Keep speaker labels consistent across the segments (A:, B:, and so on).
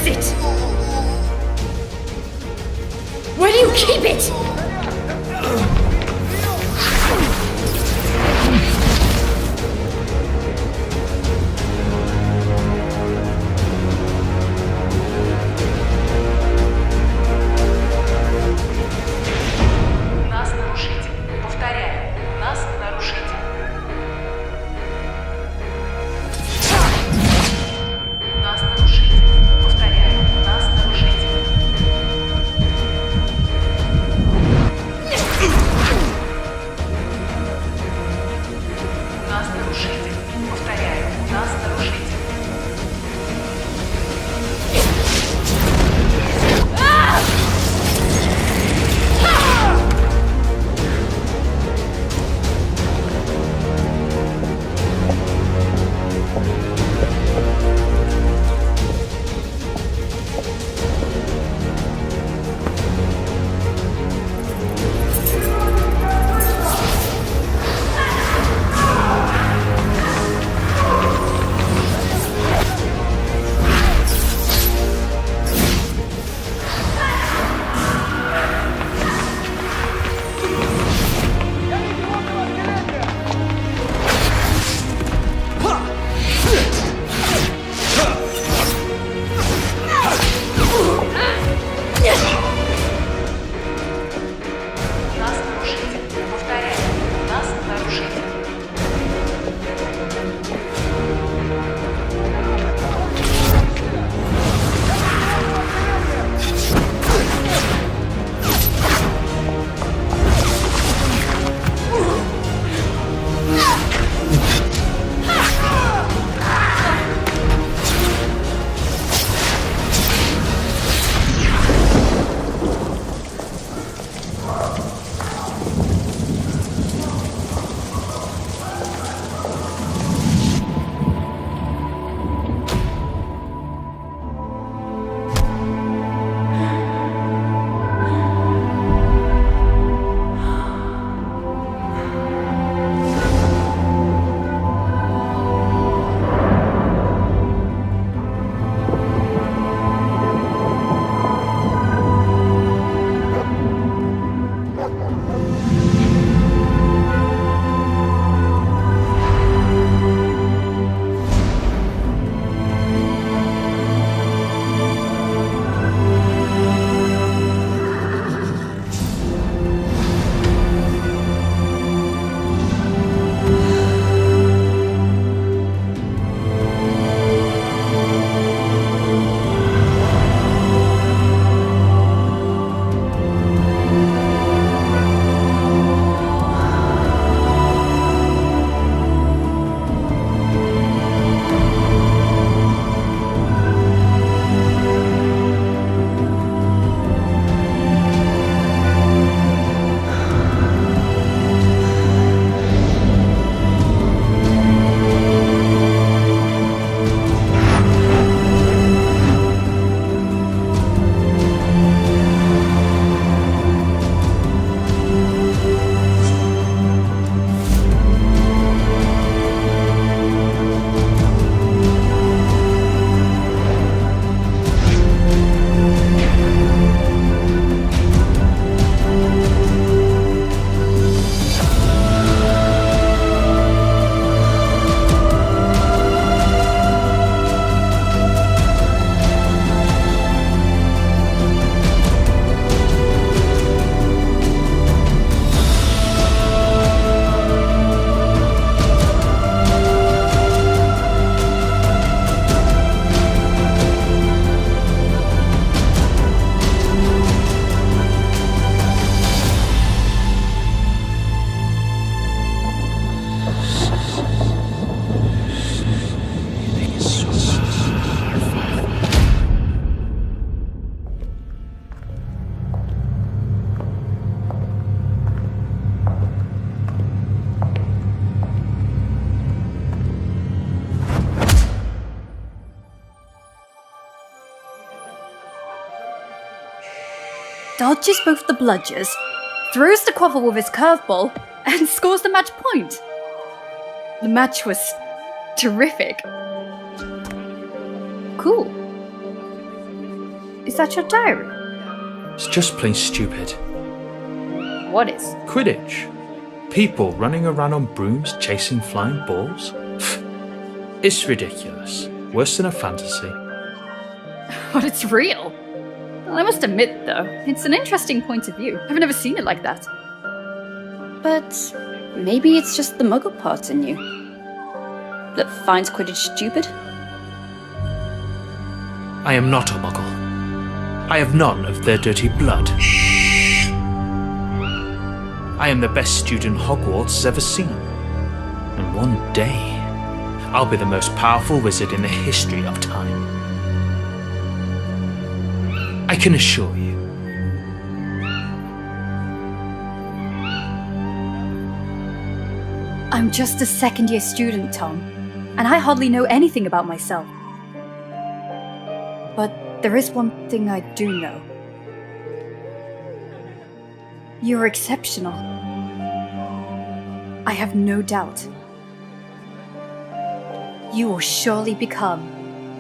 A: is it? Where do you keep it?
B: У нас нарушитель. Повторяю, у нас нарушитель. У нас нарушитель. Повторяю, у нас нарушитель. У нас нарушитель. Повторяю, у нас нарушитель. У нас нарушитель. Повторяю, у нас нарушитель.
A: Dodges both the bludgers, throws the quaffle with his curveball, and scores the match point. The match was terrific. Cool. Is that your diary?
C: It's just plain stupid.
A: What is?
C: Quidditch. People running around on brooms chasing flying balls. It's ridiculous. Worse than a fantasy.
A: But it's real. Well, I must admit, though, it's an interesting point of view. I've never seen it like that.
D: But maybe it's just the muggle part in you that finds Quidditch stupid?
C: I am not a muggle. I have none of their dirty blood. I am the best student Hogwarts has ever seen. And one day, I'll be the most powerful wizard in the history of time. I can assure you.
A: I'm just a second-year student, Tom, and I hardly know anything about myself. But there is one thing I do know. You're exceptional. I have no doubt. You will surely become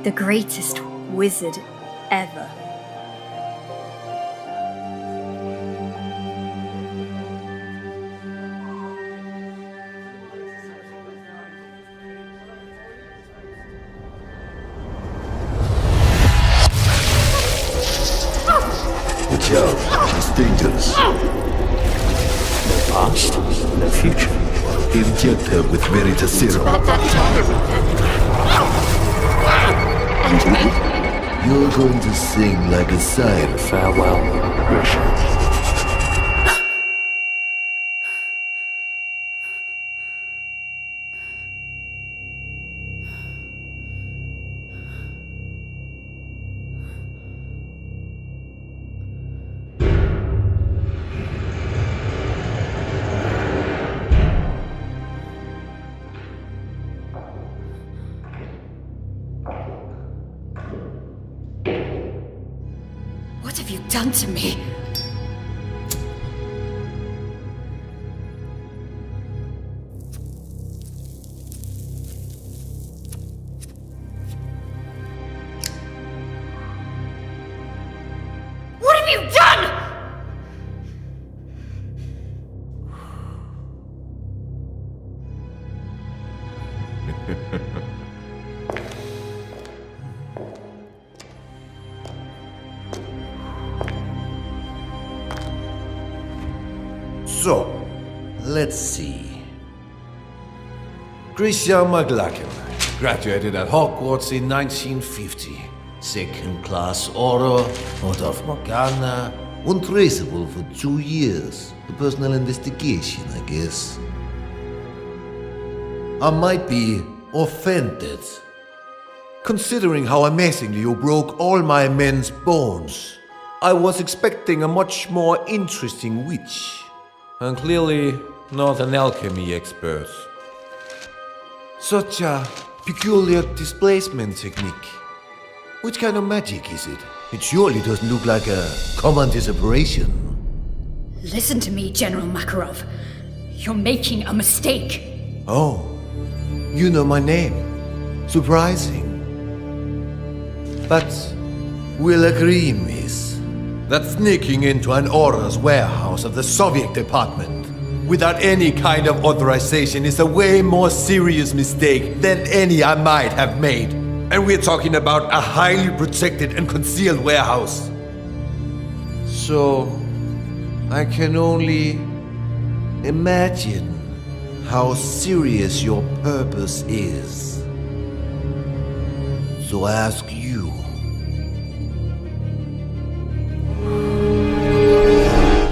A: the greatest wizard ever.
E: Watch out, it's dangerous.
C: No past, no future.
E: Inject her with Veritaserum.
D: And me?
E: You're going to sing like a siren.
C: Farewell, Richard.
A: What have you done to me? What have you done?
F: So, let's see. Christian McLachlan graduated at Hogwarts in 1950. Second class order, order of Morgana, untraceable for 2 years. A personal investigation, I guess. I might be offended, considering how amazingly you broke all my men's bones. I was expecting a much more interesting witch. And clearly not an alchemy expert. Such a peculiar displacement technique. Which kind of magic is it? It surely doesn't look like a common disapparition.
A: Listen to me, General Makarov. You're making a mistake.
F: Oh, you know my name. Surprising. But we'll agree, miss, that sneaking into an Aura's warehouse of the Soviet department without any kind of authorization is a way more serious mistake than any I might have made. And we're talking about a highly protected and concealed warehouse. So, I can only imagine how serious your purpose is. So I ask you,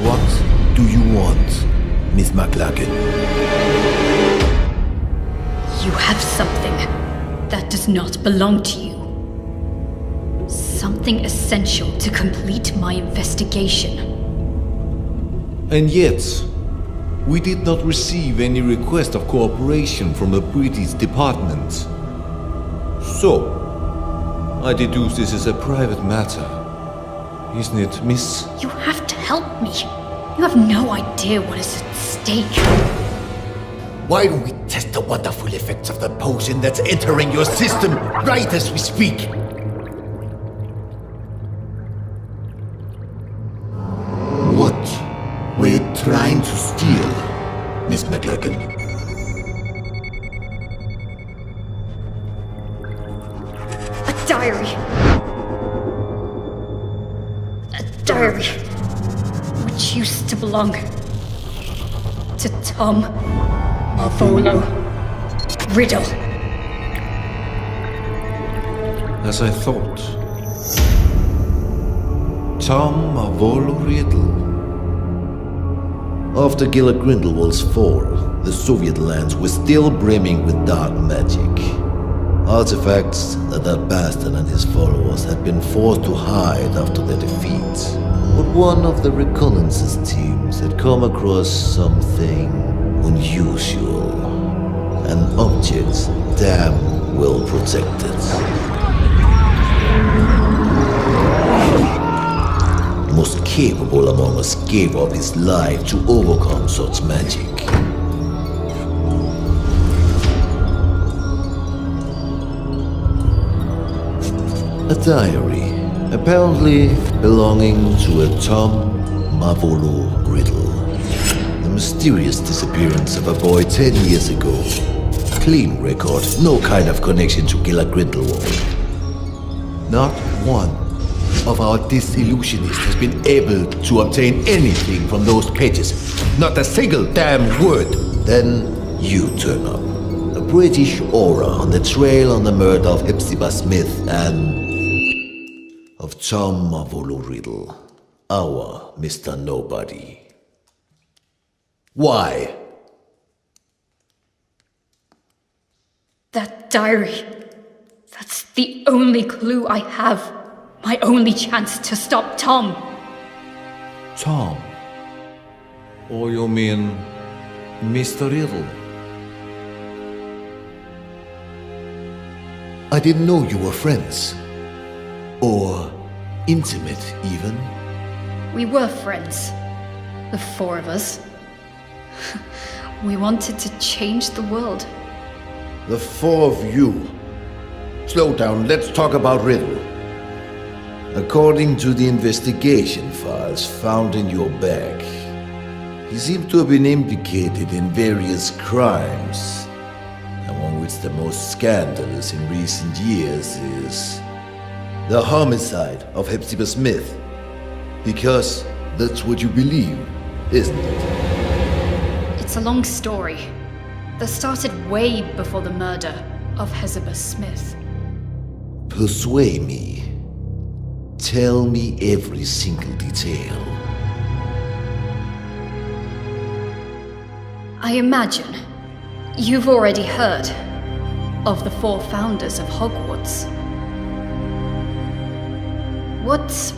F: what do you want, Miss McLachlan?
A: You have something that does not belong to you. Something essential to complete my investigation.
F: And yet, we did not receive any request of cooperation from the British department. So, I deduce this is a private matter. Isn't it, miss?
A: You have to help me. You have no idea what is at stake.
F: Why don't we test the wonderful effects of the potion that's entering your system right as we speak?
E: trying to steal, Miss McLagan?
A: A diary. A diary. Which used to belong to Tom Marvolo Riddle.
F: As I thought. Tom Marvolo Riddle.
E: After Gila Grindelwald's fall, the Soviet lands were still brimming with dark magic. Artifacts that bastard and his followers had been forced to hide after their defeat. But one of the reconnaissance teams had come across something unusual. An object damn well protected. Most capable among us gave up his life to overcome such magic. A diary, apparently belonging to a Tom Marvolo Riddle. The mysterious disappearance of a boy 10 years ago. Clean record, no kind of connection to Gila Grindelwald.
F: Not one of our disillusionists has been able to obtain anything from those pages. Not a single damn word.
E: Then you turn up. A British aura on the trail on the murder of Hepzibah Smith and of Tom Marvolo Riddle, our Mr. Nobody. Why?
A: That diary. That's the only clue I have. My only chance to stop Tom.
F: Tom? Or you mean Mr. Riddle?
E: I didn't know you were friends. Or intimate, even.
A: We were friends. The four of us. We wanted to change the world.
E: The four of you. Slow down, let's talk about Riddle. According to the investigation files found in your bag, he seemed to have been implicated in various crimes, among which the most scandalous in recent years is the homicide of Hepzibah Smith. Because that's what you believe, isn't it?
A: It's a long story that started way before the murder of Hepzibah Smith.
E: Persuade me. Tell me every single detail.
A: I imagine you've already heard of the four founders of Hogwarts. What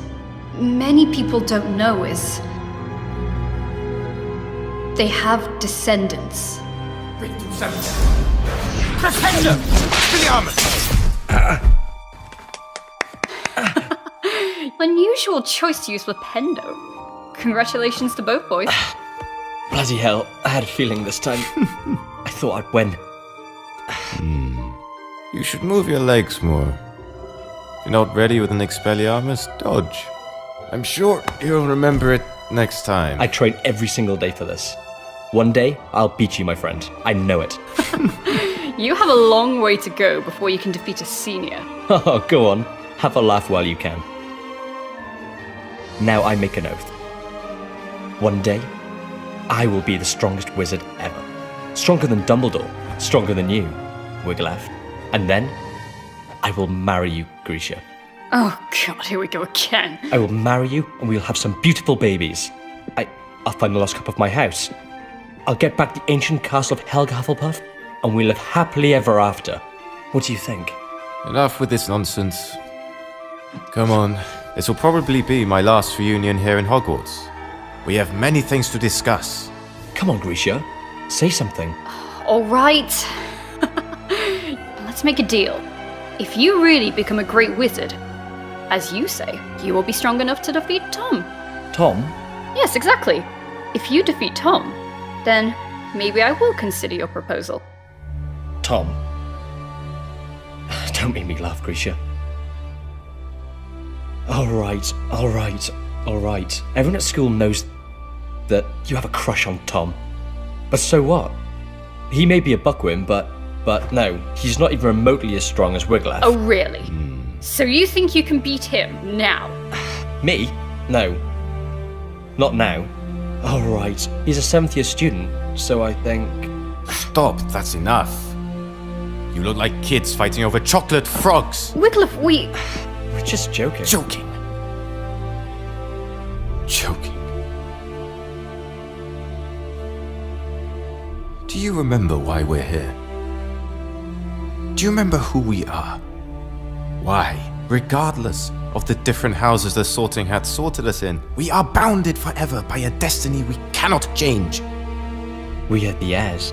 A: many people don't know is they have descendants. Unusual choice to use with Pendo. Congratulations to both boys.
G: Bloody hell, I had a feeling this time. I thought I'd win.
H: You should move your legs more. If you're not ready with an Expelliarmus, dodge. I'm sure you'll remember it next time.
G: I train every single day for this. One day, I'll beat you, my friend. I know it.
A: You have a long way to go before you can defeat a senior.
G: Oh, go on. Have a laugh while you can. Now I make an oath. One day, I will be the strongest wizard ever. Stronger than Dumbledore. Stronger than you, Wigglytuff. And then, I will marry you, Grisha.
A: Oh god, here we go again.
G: I will marry you, and we'll have some beautiful babies. I'll find the lost cup of my house. I'll get back the ancient castle of Helga Hufflepuff, and we'll live happily ever after. What do you think?
H: Enough with this nonsense. Come on, this will probably be my last reunion here in Hogwarts. We have many things to discuss.
G: Come on, Grisha. Say something.
A: Alright. Let's make a deal. If you really become a great wizard, as you say, you will be strong enough to defeat Tom.
G: Tom?
A: Yes, exactly. If you defeat Tom, then maybe I will consider your proposal.
G: Tom? Don't make me laugh, Grisha. Alright. Everyone at school knows that you have a crush on Tom. But so what? He may be a buckworm, but no, he's not even remotely as strong as Wiglaf.
A: Oh, really? So you think you can beat him now?
G: Me? No. Not now. Oh, right. He's a 7th year student, so I think...
H: Stop, that's enough. You look like kids fighting over chocolate frogs.
A: Wiglaf,
G: We're just joking.
H: Joking. Do you remember why we're here? Do you remember who we are? Why, regardless of the different houses the Sorting Hat sorted us in, we are bounded forever by a destiny we cannot change.
G: We are the heirs.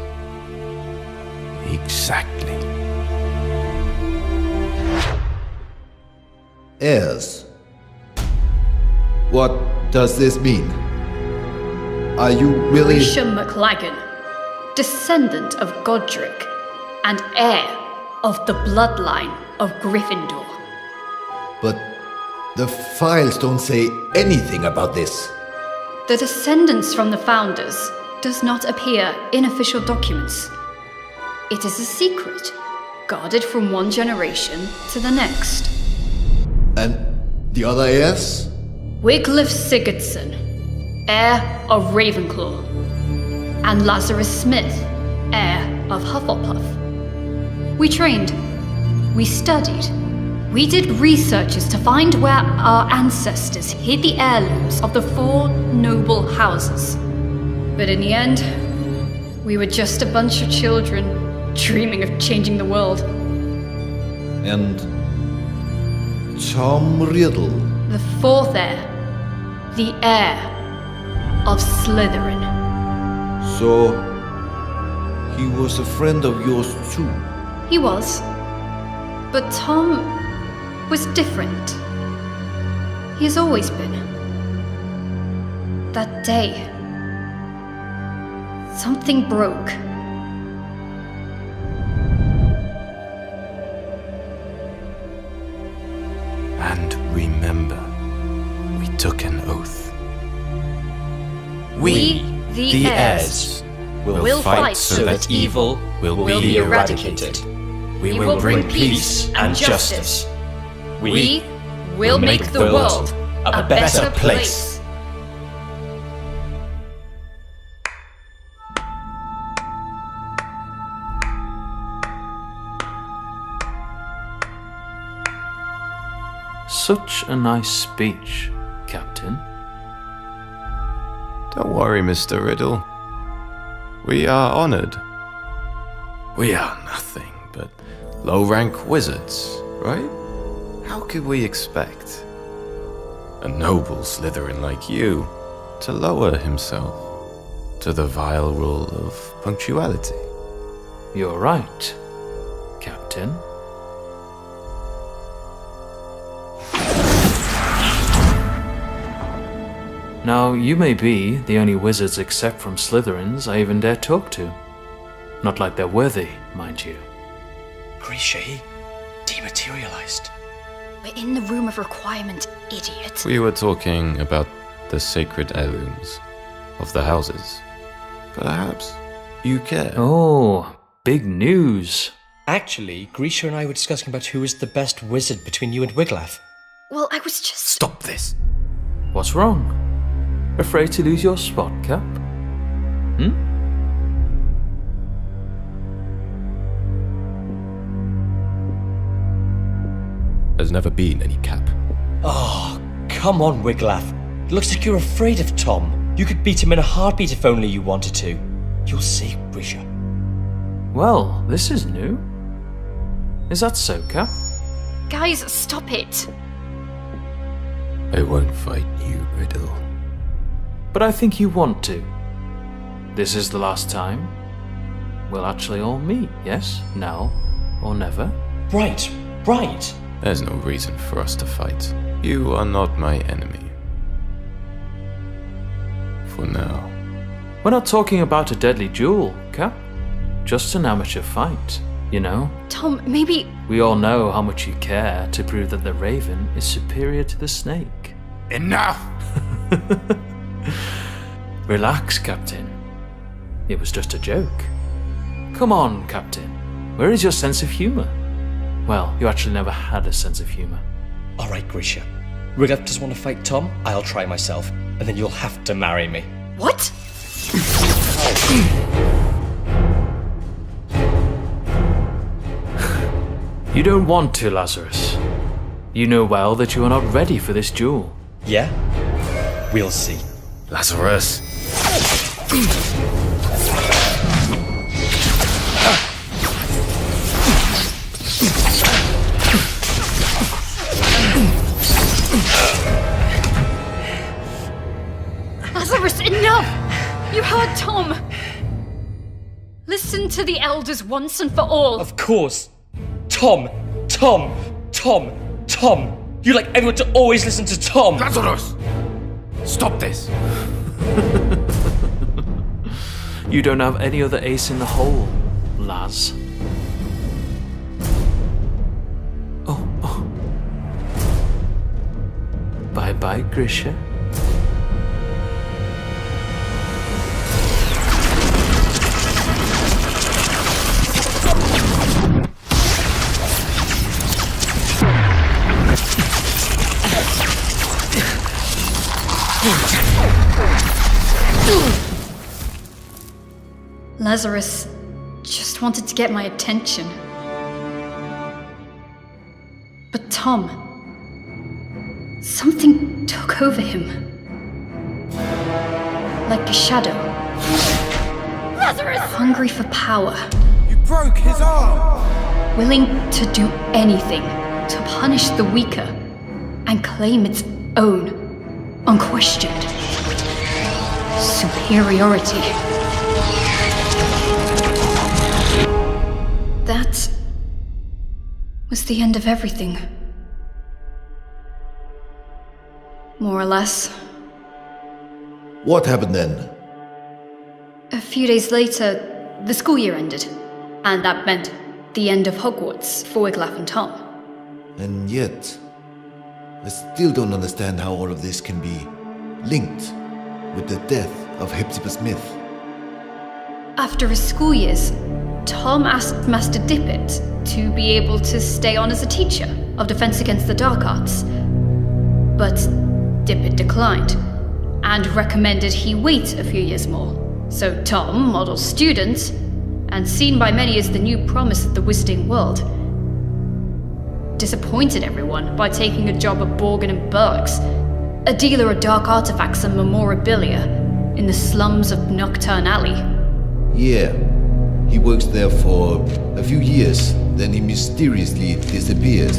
H: Exactly.
E: Heirs. What does this mean? Are you really...
A: Grisha McLagan, descendant of Godric, and heir of the bloodline of Gryffindor.
E: But the files don't say anything about this.
A: The descendants from the founders does not appear in official documents. It is a secret, guarded from one generation to the next.
E: And the other heirs?
A: Wiglaf Sigurdsson, heir of Ravenclaw, and Lazarus Smith, heir of Hufflepuff. We trained, we studied, we did researches to find where our ancestors hid the heirlooms of the 4 noble houses. But in the end, we were just a bunch of children dreaming of changing the world.
E: And Tom Riddle.
A: The 4th heir, the heir of Slytherin.
E: So, he was a friend of yours too?
A: He was. But Tom was different. He has always been. That day, something broke.
H: And remember, we took an oath. We, the heirs, will fight so that evil will be eradicated. We will bring peace and justice.
A: We will make the world a better place.
C: Such a nice speech, Captain.
H: Don't worry, Mr. Riddle. We are honored. We are nothing but low-rank wizards, right? How could we expect a noble Slytherin like you to lower himself to the vile rule of punctuality?
C: You're right, Captain. Now, you may be the only wizards except from Slytherins I even dare talk to. Not like they're worthy, mind you.
G: Grisha, he dematerialized.
A: We're in the room of requirement, idiot.
H: We were talking about the sacred heirlooms of the houses. Perhaps you care.
C: Oh, big news.
G: Actually, Grisha and I were discussing about who is the best wizard between you and Wiglaf.
A: Well, I was just...
H: Stop this!
C: What's wrong? Afraid to lose your spot, Cap?
H: There's never been any cap.
G: Oh, come on, Wiglaf. It looks like you're afraid of Tom. You could beat him in a heartbeat if only you wanted to. You'll see, Grisha.
C: Well, this is new. Is that so, Cap?
A: Guys, stop it.
H: I won't fight you, Riddle.
C: But I think you want to. This is the last time we'll actually all meet, yes? Now or never?
G: Right.
H: There's no reason for us to fight. You are not my enemy. For now.
C: We're not talking about a deadly duel, Cap. Just an amateur fight, you know?
A: Tom, maybe...
C: We all know how much you care to prove that the raven is superior to the snake.
H: Enough!
C: Relax, Captain. It was just a joke. Come on, Captain. Where is your sense of humour? Well, you actually never had a sense of humour.
G: All right, Grisha. Riglaf just want to fight Tom? I'll try myself, and then you'll have to marry me.
A: What?
C: You don't want to, Lazarus. You know well that you are not ready for this duel.
G: Yeah? We'll see.
H: Lazarus.
A: Lazarus, enough! You heard Tom! Listen to the elders once and for all.
G: Of course. Tom! Tom! Tom! Tom! You like everyone to always listen to Tom!
H: Lazarus! Stop this!
C: You don't have any other ace in the hole, Laz. Oh. Bye-bye, Grisha.
A: Lazarus just wanted to get my attention. But Tom, something took over him. Like a shadow. Lazarus! Hungry for power.
F: You broke his arm!
A: Willing to do anything to punish the weaker and claim its own, unquestioned superiority. That was the end of everything. More or less.
E: What happened then?
A: A few days later, the school year ended, and that meant the end of Hogwarts for Wiglaf and Tom.
E: And yet, I still don't understand how all of this can be linked with the death of Hepzibah Smith.
A: After his school years, Tom asked Master Dippet to be able to stay on as a teacher of Defense Against the Dark Arts. But Dippet declined, and recommended he wait a few years more. So Tom, model student, and seen by many as the new promise of the wizarding world, disappointed everyone by taking a job at Borgin and Burke's, a dealer of dark artifacts and memorabilia in the slums of Nocturne Alley.
E: Yeah, he works there for a few years, then he mysteriously disappears.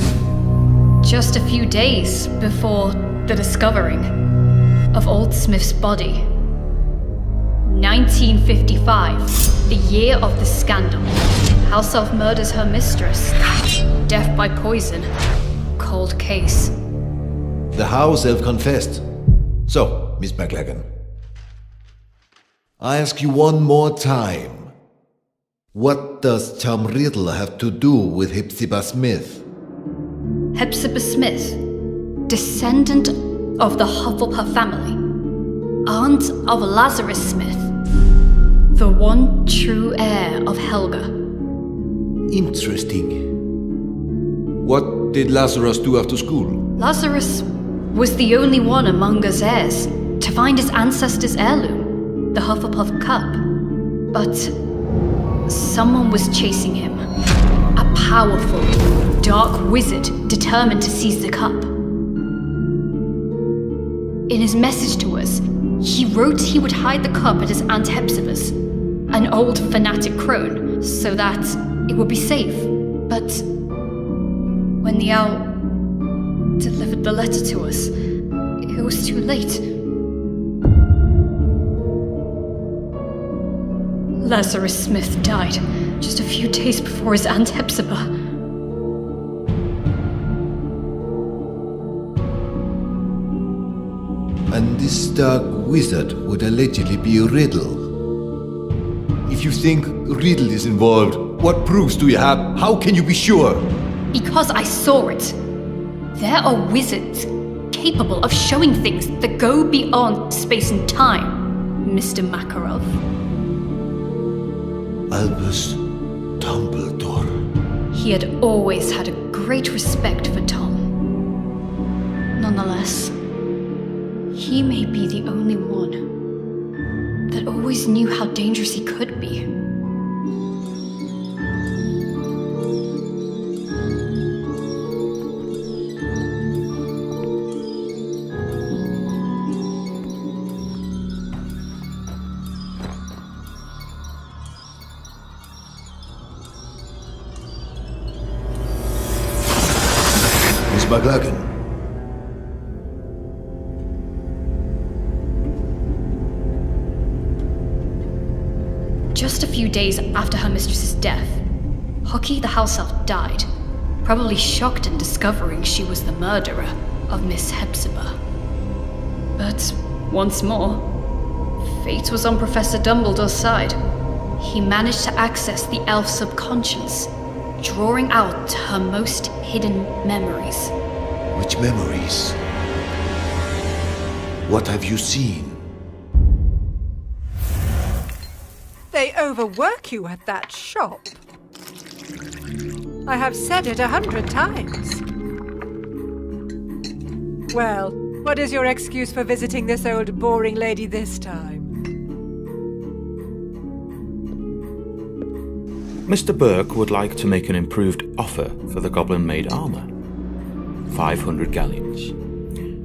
A: Just a few days before the discovering of Old Smith's body. 1955, the year of the scandal. House Elf murders her mistress. Death by poison. Cold case.
E: The house elf confessed. So, Miss McLagan, I ask you one more time. What does Tom Riddle have to do with Hepzibah Smith?
A: Hepzibah Smith, descendant of the Hufflepuff family, aunt of Lazarus Smith, the one true heir of Helga.
E: Interesting. What did Lazarus do after school?
A: Lazarus was the only one among us heirs to find his ancestor's heirloom, the Hufflepuff cup. But someone was chasing him. A powerful, dark wizard determined to seize the cup. In his message to us, he wrote he would hide the cup at his Aunt Hepzibah's, an old fanatic crone, so that it would be safe. But when the owl delivered the letter to us, it was too late. Lazarus Smith died just a few days before his Aunt Hepzibah.
E: And this dark wizard would allegedly be Riddle. If you think Riddle is involved, what proofs do you have? How can you be sure?
A: Because I saw it. There are wizards capable of showing things that go beyond space and time. Mr. Makarov?
E: Albus Dumbledore.
A: He had always had a great respect for Tom. Nonetheless, he may be the only one that always knew how dangerous he could be.
E: Miss McLaughlin.
A: Just a few days after her mistress's death, Hockey the house elf died, probably shocked in discovering she was the murderer of Miss Hepzibah. But once more, fate was on Professor Dumbledore's side. He managed to access the elf subconscious, drawing out her most hidden memories.
E: Which memories? What have you seen?
I: They overwork you at that shop. I have said it 100 times. Well, what is your excuse for visiting this old boring lady this time?
C: Mr. Burke would like to make an improved offer for the goblin-made armor. 500 galleons.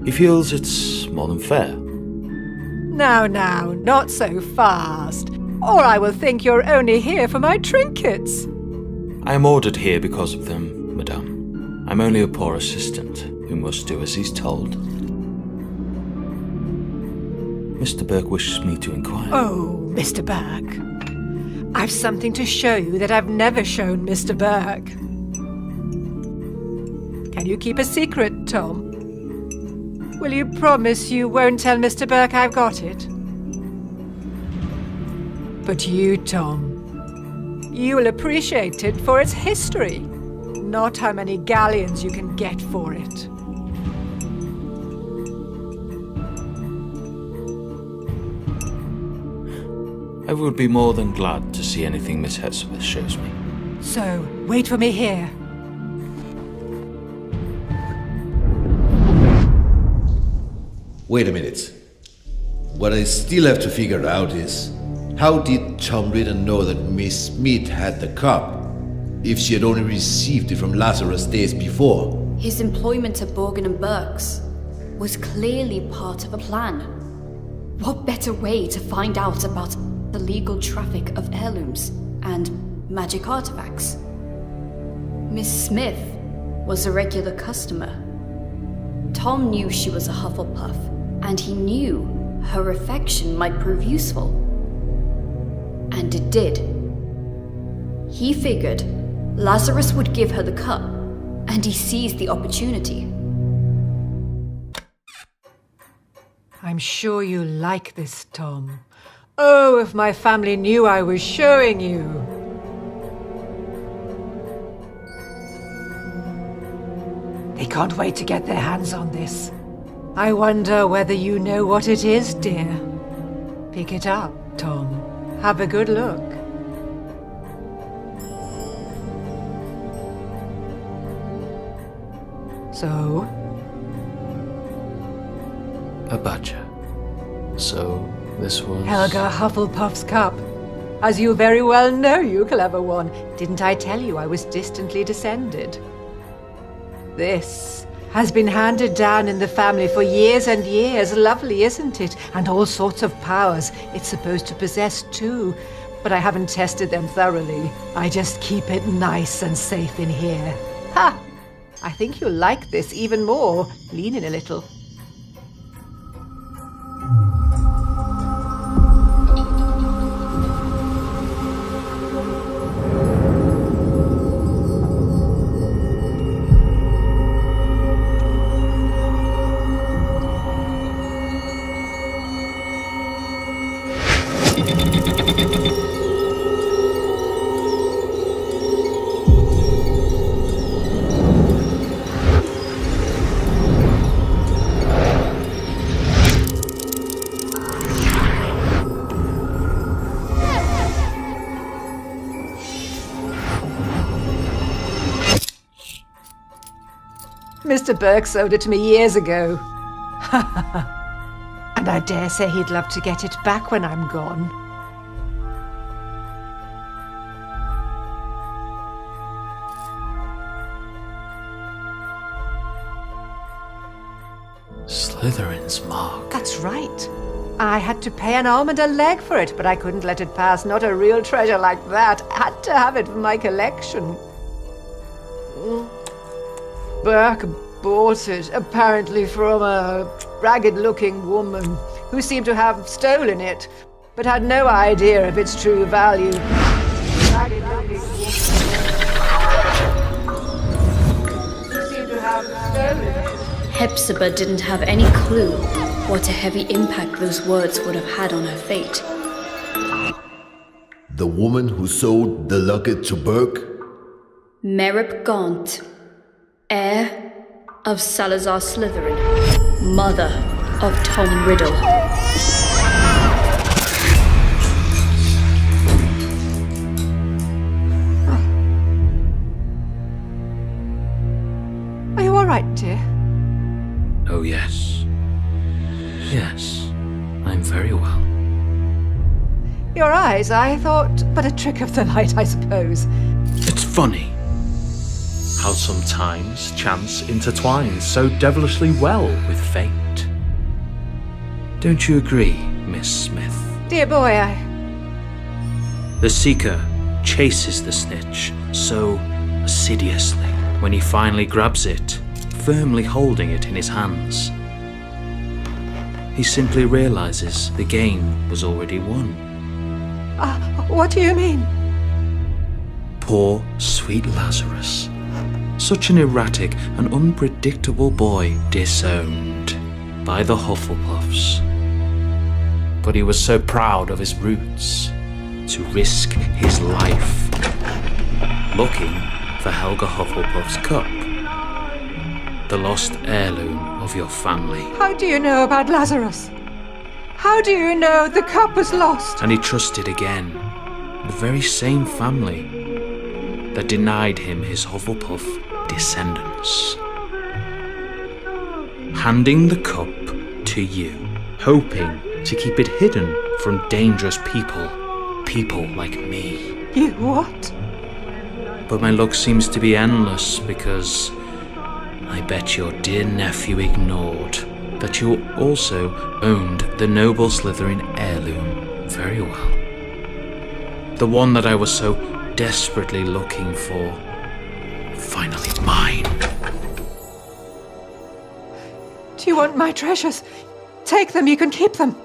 C: He feels it's more than fair.
I: Now, not so fast, or I will think you're only here for my trinkets.
C: I am ordered here because of them, madame. I'm only a poor assistant who must do as he's told. Mr. Burke wishes me to inquire.
I: Oh, Mr. Burke. I've something to show you that I've never shown Mr. Burke. Can you keep a secret, Tom? Will you promise you won't tell Mr. Burke I've got it? But you, Tom, you will appreciate it for its history, not how many galleons you can get for it.
C: I would be more than glad to see anything Miss Hepzibah shows me.
I: So, wait for me here.
E: Wait a minute. What I still have to figure out is, how did Tom Riddle know that Miss Smith had the cup, if she had only received it from Lazarus days before?
D: His employment at Borgin and Burke's was clearly part of a plan. What better way to find out about the legal traffic of heirlooms and magic artifacts? Miss Smith was a regular customer. Tom knew she was a Hufflepuff, and he knew her affection might prove useful. And it did. He figured Lazarus would give her the cup, and he seized the opportunity.
I: I'm sure you like this, Tom. Oh, if my family knew I was showing you. They can't wait to get their hands on this. I wonder whether you know what it is, dear. Pick it up, Tom. Have a good look. So?
C: A badger. So, this was...
I: Helga Hufflepuff's cup. As you very well know, you clever one. Didn't I tell you I was distantly descended? This has been handed down in the family for years and years. Lovely, isn't it? And all sorts of powers it's supposed to possess too. But I haven't tested them thoroughly. I just keep it nice and safe in here. Ha! I think you'll like this even more. Lean in a little. Mr. Burke sold it to me years ago. And I dare say he'd love to get it back when I'm gone.
C: Slytherin's mark.
I: That's right. I had to pay an arm and a leg for it, but I couldn't let it pass. Not a real treasure like that. Had to have it for my collection. Burke bought it, apparently from a ragged-looking woman who seemed to have stolen it, but had no idea of its true value. Ragged-looking woman who seemed to have stolen it.
A: Hepzibah didn't have any clue what a heavy impact those words would have had on her fate.
E: The woman who sold the locket to Burke?
A: Merip Gaunt, heir of Salazar Slytherin, mother of Tom Riddle.
I: Are you all right, dear?
C: Oh, yes. Yes, I'm very well.
I: Your eyes, I thought, but a trick of the light, I suppose.
C: It's funny how sometimes chance intertwines so devilishly well with fate. Don't you agree, Miss Smith?
I: Dear boy,
C: The Seeker chases the snitch so assiduously when he finally grabs it, firmly holding it in his hands. He simply realizes the game was already won.
I: What do you mean?
C: Poor, sweet Lazarus. Such an erratic and unpredictable boy disowned by the Hufflepuffs. But he was so proud of his roots to risk his life looking for Helga Hufflepuff's cup, the lost heirloom of your family.
I: How do you know about Lazarus? How do you know the cup was lost?
C: And he trusted again the very same family that denied him his Hufflepuff descendants. Handing the cup to you, hoping to keep it hidden from dangerous people like me.
I: You what?
C: But my luck seems to be endless because I bet your dear nephew ignored that you also owned the noble Slytherin heirloom very well. The one that I was so desperately looking for. Finally mine.
I: Do you want my treasures? Take them, you can keep them.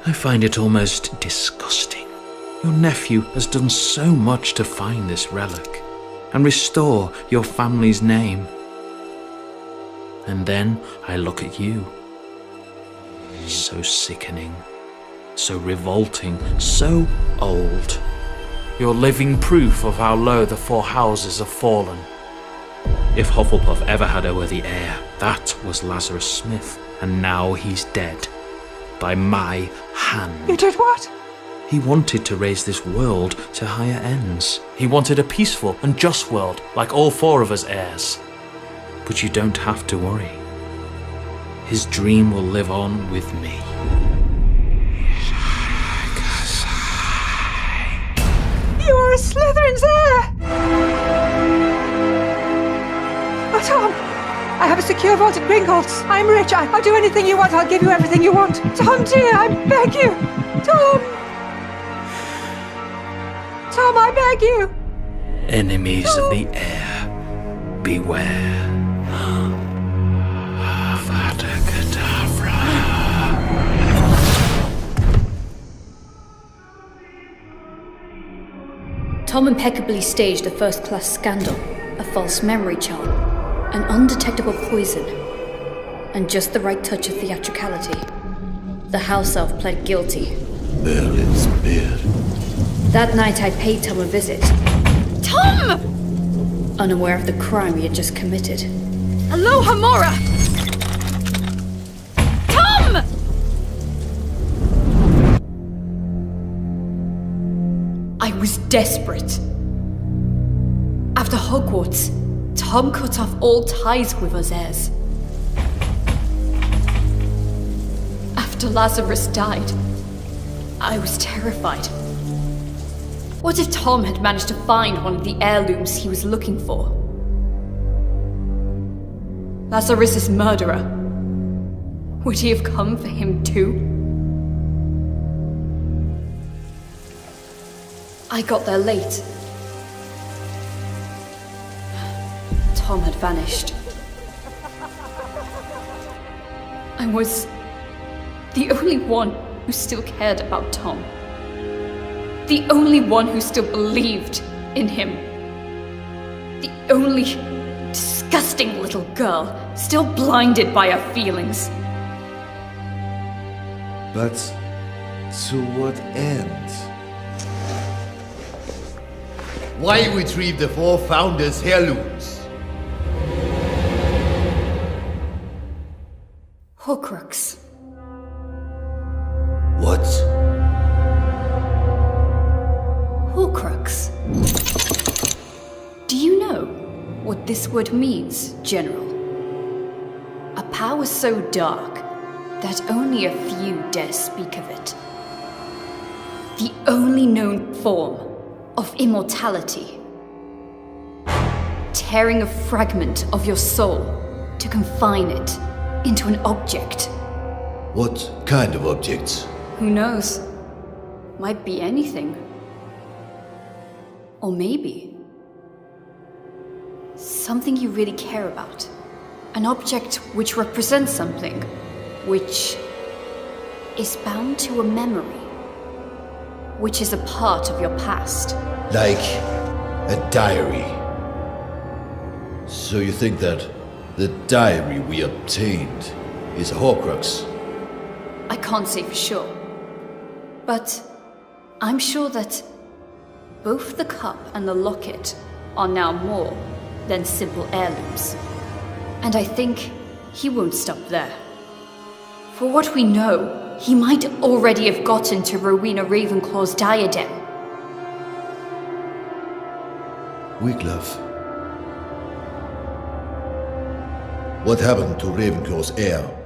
C: I find it almost disgusting. Your nephew has done so much to find this relic and restore your family's name. And then I look at you. So sickening, so revolting, so old. You're living proof of how low the four houses have fallen. If Hufflepuff ever had a worthy heir, that was Lazarus Smith, and now he's dead. By my hand.
I: You did what?
C: He wanted to raise this world to higher ends. He wanted a peaceful and just world, like all four of us heirs. But you don't have to worry. His dream will live on with me.
I: You are a Slytherin's heir! Oh, Tom! I have a secure vault at Gringotts. I'm rich. I'll do anything you want. I'll give you everything you want. Tom, dear, I beg you! Tom! Tom, I beg you!
C: Enemies of the heir, beware. Avada Kedavra.
A: Tom impeccably staged a first-class scandal, a false memory charm, an undetectable poison, and just the right touch of theatricality. The house elf pled guilty.
E: Merlin's beard.
A: That night I paid Tom a visit. Tom! Unaware of the crime he had just committed. Hello, Hamora! Tom! I was desperate. After Hogwarts,
D: Tom cut off all ties with us heirs. After Lazarus died, I was terrified. What if Tom had managed to find one of the heirlooms he was looking for? Lazarus's murderer. Would he have come for him too? I got there late. Tom had vanished. I was the only one who still cared about Tom. The only one who still believed in him. The only disgusting little girl still blinded by her feelings.
E: But to what end?
F: Why retrieve the four founders' heirlooms?
D: Horcrux.
E: What?
D: Horcrux. Do you know what this word means, General? A power so dark that only a few dare speak of it. The only known form of immortality. Tearing a fragment of your soul to confine it into an object.
E: What kind of objects?
D: Who knows? Might be anything. Or maybe something you really care about. An object which represents something, which is bound to a memory, which is a part of your past.
E: Like a diary. So you think that the diary we obtained is a Horcrux?
D: I can't say for sure. But I'm sure that both the cup and the locket are now more than simple heirlooms. And I think he won't stop there. For what we know, he might already have gotten to Rowena Ravenclaw's diadem.
E: Wiglaf. What happened to Ravenclaw's heir?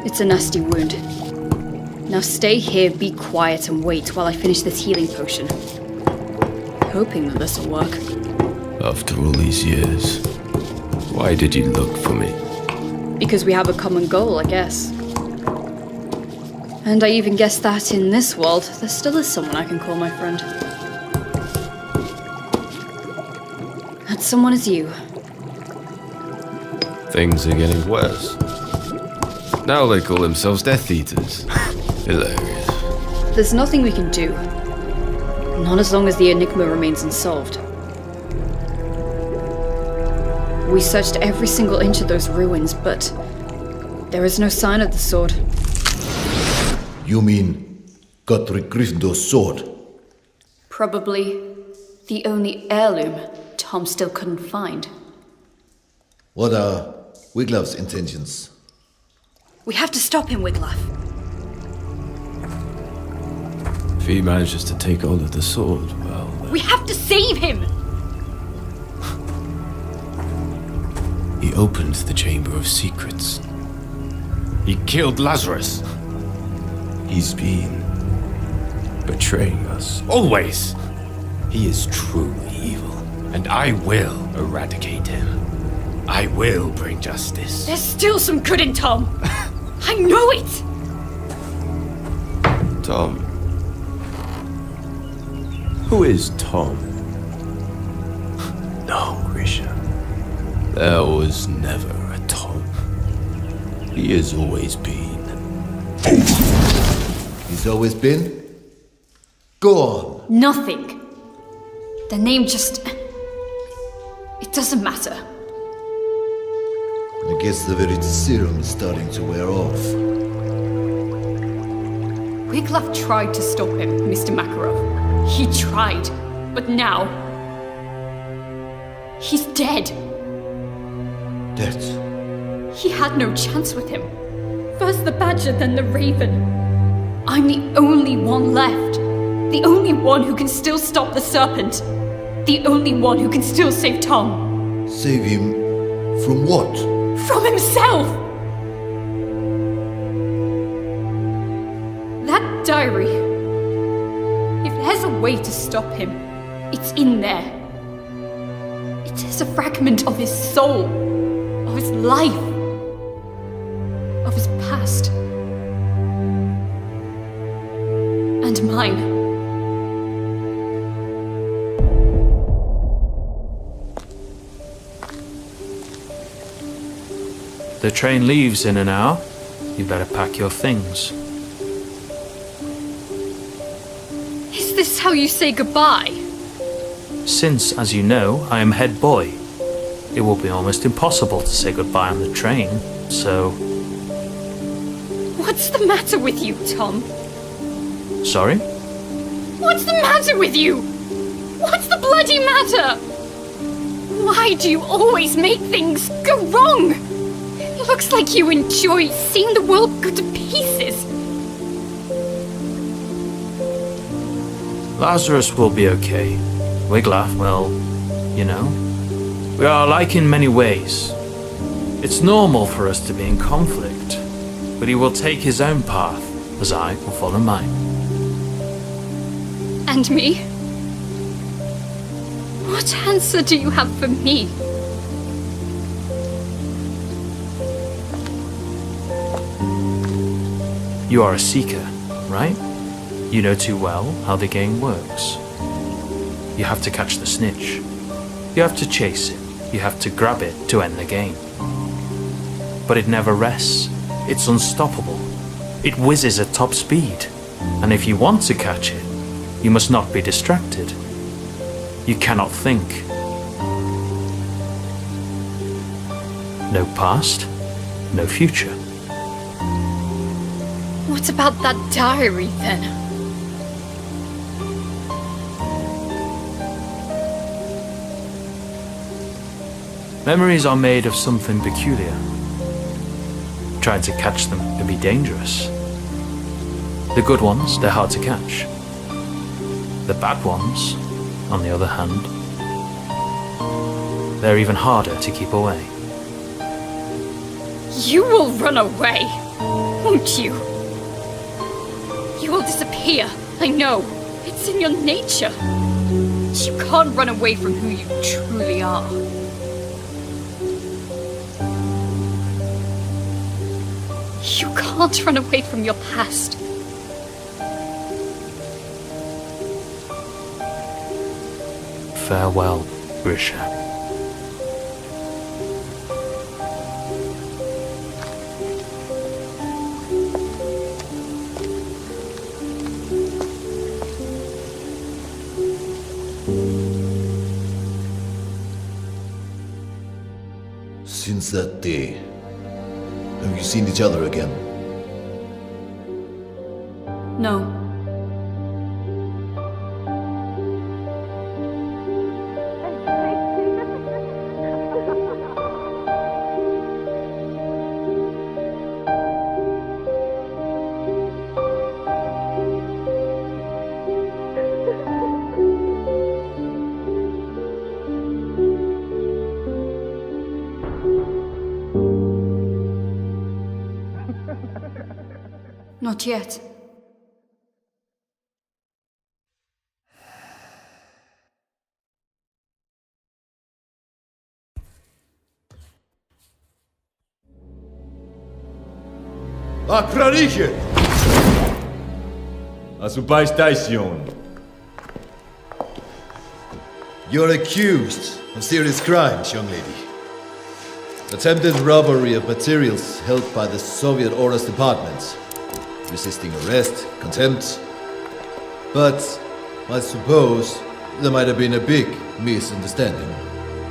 A: It's a nasty wound. Now stay here, be quiet, and wait while I finish this healing potion. Hoping that this'll work.
H: After all these years, why did you look for me?
A: Because we have a common goal, I guess. And I even guess that in this world, there still is someone I can call my friend. That someone is you.
H: Things are getting worse. Now they call themselves Death Eaters. Hilarious.
A: There's nothing we can do. Not as long as the enigma remains unsolved. We searched every single inch of those ruins, but there is no sign of the sword.
E: You mean Godric Gryffindor's sword?
D: Probably the only heirloom Tom still couldn't find.
E: What are Wiglaf's intentions?
D: We have to stop him, Wiglaf.
H: If he manages to take hold of the sword, well...
D: We have to save him!
H: He opened the Chamber of Secrets. He killed Lazarus. He's been betraying us. Always! He is truly evil, and I will eradicate him. I will bring justice.
D: There's still some good in Tom! I know it!
H: Tom. Who is Tom? No, Grisha. There was never a Tom. He has always been.
E: He's always been? Go on.
D: Nothing. The name just... It doesn't matter.
E: I guess the very serum is starting to wear off.
D: Wiglaf tried to stop him, Mr. Makarov. He tried, but now... He's dead.
E: Dead?
D: He had no chance with him. First the Badger, then the Raven.
A: I'm the only one left. The only one who can still stop the serpent. The only one who can still save Tom.
E: Save him from what?
A: From himself! That diary. If there's a way to stop him, it's in there. It is a fragment of his soul, of his life, of his past. And mine.
C: The train leaves in an hour. You better pack your things.
A: Is this how you say goodbye?
C: Since, as you know, I am head boy, it will be almost impossible to say goodbye on the train, so...
A: What's the matter with you, Tom?
C: Sorry?
A: What's the matter with you? What's the bloody matter? Why do you always make things go wrong? It looks like you enjoy seeing the world go to pieces.
C: Lazarus will be okay. Wiglaf, well, you know, we are alike in many ways. It's normal for us to be in conflict, but he will take his own path, as I will follow mine.
A: And me? What answer do you have for me?
C: You are a seeker, right? You know too well how the game works. You have to catch the snitch. You have to chase it. You have to grab it to end the game. But it never rests. It's unstoppable. It whizzes at top speed. And if you want to catch it, you must not be distracted. You cannot think. No past, no future.
A: What about that diary, then?
C: Memories are made of something peculiar. Trying to catch them can be dangerous. The good ones, they're hard to catch. The bad ones, on the other hand, they're even harder to keep away.
A: You will run away, won't you? You will disappear, I know. It's in your nature. You can't run away from who you truly are. You can't run away from your past.
C: Farewell, Grisha.
E: Since that day, have you seen each other again?
D: No. Not yet.
F: Akrariche! Asubaj Station.
E: You're accused of serious crimes, young lady. Attempted robbery of materials held by the Soviet Orders Department. Resisting arrest, contempt. But I suppose there might have been a big misunderstanding.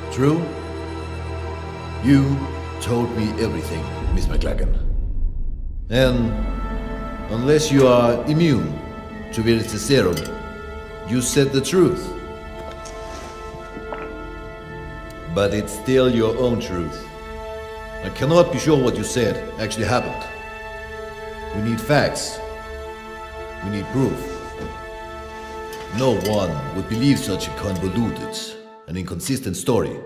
E: True? You told me everything, Miss McLagan. And unless you are immune to Viri's serum, you said the truth. But it's still your own truth. I cannot be sure what you said actually happened. We need facts. We need proof. No one would believe such a convoluted and inconsistent story.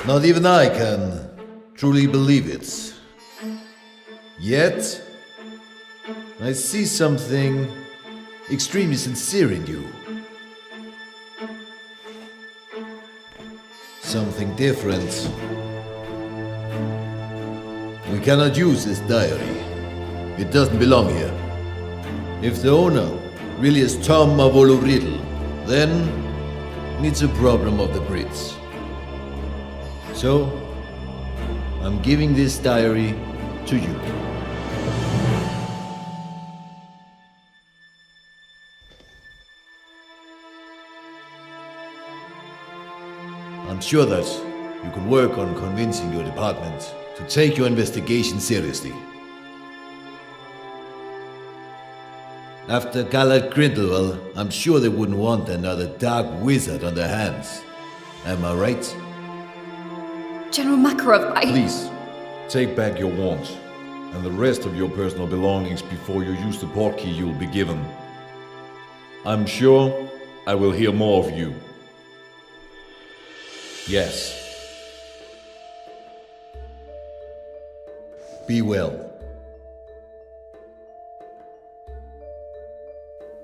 E: Not even I can truly believe it. Yet, I see something extremely sincere in you. Something different. We cannot use this diary. It doesn't belong here. If the owner really is Tom of Riddle, then it's a problem of the Brits. So, I'm giving this diary to you. I'm sure that you can work on convincing your department to take your investigation seriously. After Galad Grindelwald, I'm sure they wouldn't want another dark wizard on their hands. Am I right?
D: General Makarov,
J: Please, take back your wand and the rest of your personal belongings before you use the portkey you will be given. I'm sure I will hear more of you. Yes.
E: Be well.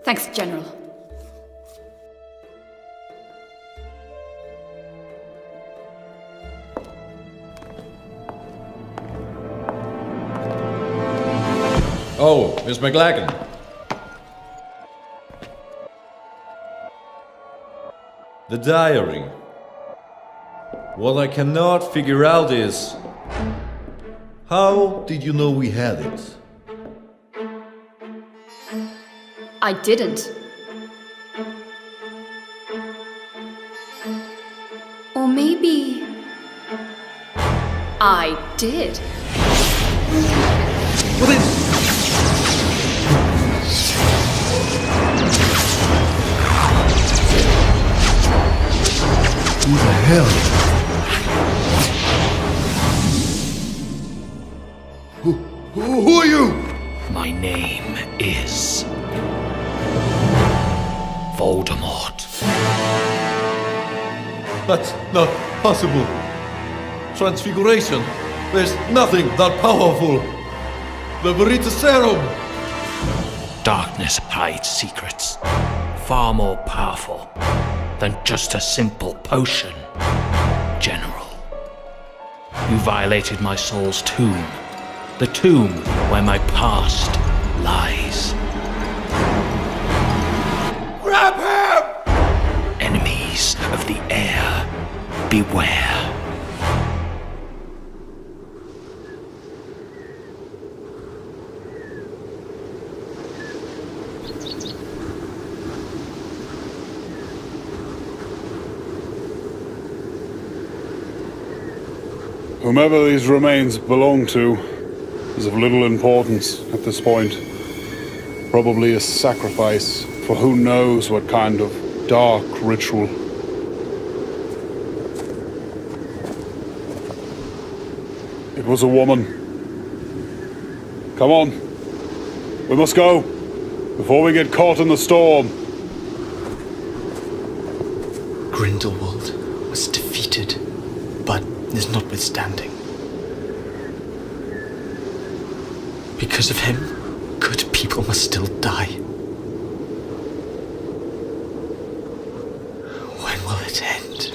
D: Thanks, General.
J: Oh, Miss McLagan. The diary. What I cannot figure out is...
E: How did you know we had it?
D: I didn't. Or maybe... I did.
E: Who the hell? Who are you?
C: My name is Voldemort.
F: That's not possible. Transfiguration. There's nothing that powerful. The Veritaserum.
C: Darkness hides secrets far more powerful than just a simple potion. General, you violated my soul's tomb. The tomb where my past lies.
F: Grab him!
C: Enemies of the Heir, beware.
K: Whomever these remains belong to is of little importance at this point. Probably a sacrifice for who knows what kind of dark ritual. It was a woman. Come on. We must go before we get caught in the storm.
L: Grindelwald was defeated, but is notwithstanding. Because of him, good people must still die. When will it end?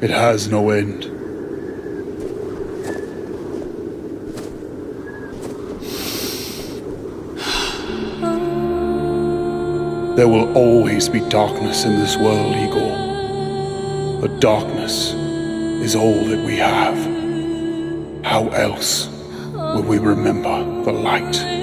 K: It has no end. There will always be darkness in this world, Igor. But darkness is all that we have. How else will we remember the light?